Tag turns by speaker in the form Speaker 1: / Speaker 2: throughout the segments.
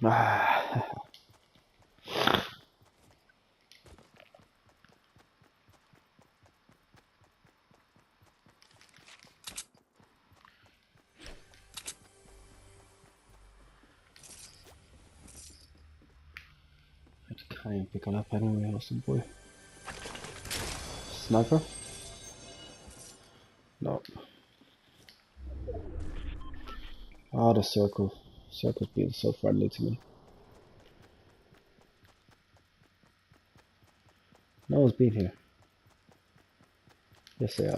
Speaker 1: Ah. I can't even pick it up anyway, awesome boy. Sniper? No. Ah, the circle. Circle's being so friendly to me. No one's been here. Yes, they are.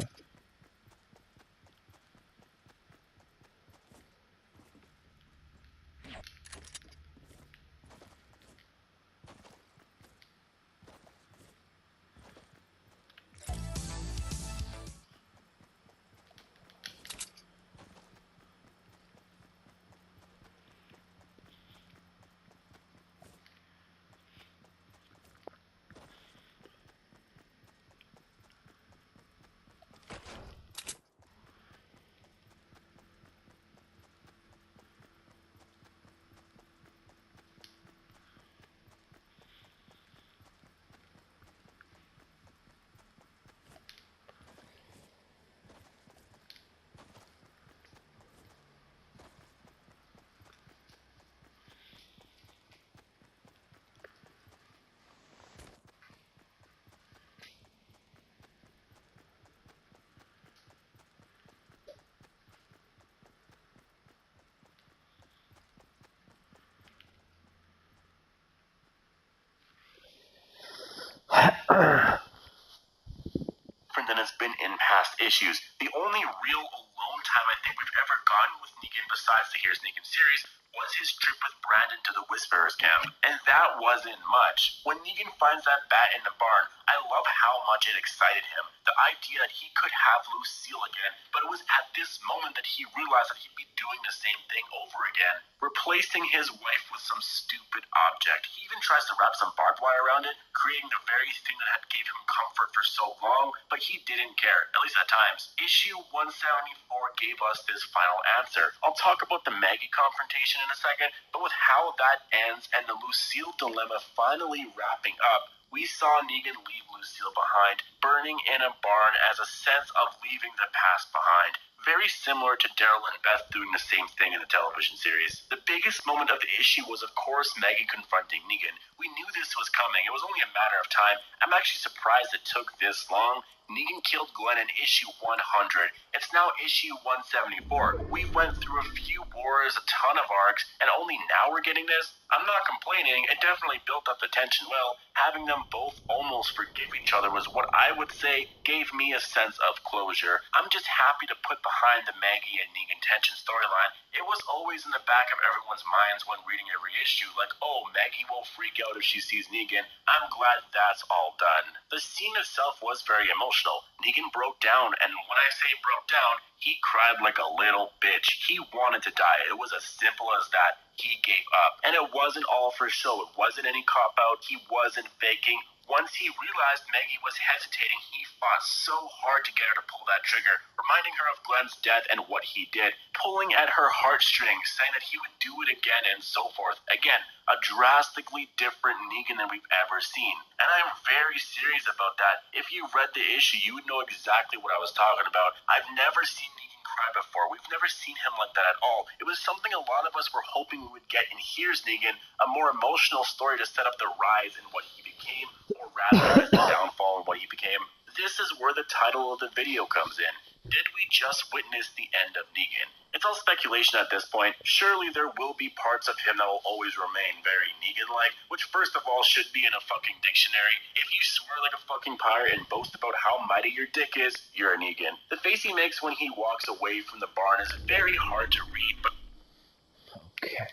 Speaker 2: Than has been in past issues. The only real alone time I think we've ever gotten with Negan besides the Here's Negan series was his trip with Brandon to the Whisperers camp, and that wasn't much. When Negan finds that bat in the barn, I love how much it excited him, the idea that he could have Lucille again, but it was at this moment that he realized that he'd be doing the same thing over again, replacing his wife with some stupid object. He even tries to wrap some barbed wire around it, creating the very thing that had gave him comfort for so long, but he didn't care, at least at times. Issue 174 gave us this final answer. I'll talk about the Maggie confrontation in a second, but with how that ends and the Lucille dilemma finally wrapping up, we saw Negan leave Lucille behind, burning in a barn as a sense of leaving the past behind. Very similar to Daryl and Beth doing the same thing in the television series. The biggest moment of the issue was, of course, Maggie confronting Negan. We knew this was coming. It was only a matter of time. I'm actually surprised it took this long. Negan killed Glenn in issue 100. It's now issue 174. We went through a few wars, a ton of arcs, and only now we're getting this? I'm not complaining. It definitely built up the tension well. Having them both almost forgive each other was what I would say gave me a sense of closure. I'm just happy to put behind the Maggie and Negan tension storyline. It was always in the back of everyone's minds when reading every issue, like, oh, Maggie will freak out if she sees Negan. I'm glad that's all done. The scene itself was very emotional. Negan broke down, and when I say broke down, he cried like a little bitch. He wanted to die. It was as simple as that. He gave up. And it wasn't all for show. It wasn't any cop-out. He wasn't faking. Once he realized Maggie was hesitating, he fought so hard to get her to pull that trigger, reminding her of Glenn's death and what he did, pulling at her heartstrings, saying that he would do it again and so forth. Again, a drastically different Negan than we've ever seen. And I am very serious about that. If you read the issue, you would know exactly what I was talking about. I've never seen Negan cry before. We've never seen him like that at all. It was something a lot of us were hoping we would get in Here's Negan, a more emotional story to set up the rise in what he became, or rather the downfall in what he became. This is where the title of the video comes in. Did we just witness the end of Negan? It's all speculation at this point. Surely there will be parts of him that will always remain very Negan-like, which first of all should be in a fucking dictionary. If you swear like a fucking pirate and boast about how mighty your dick is, you're a Negan. The face he makes when he walks away from the barn is very hard to read, but...
Speaker 1: Okay.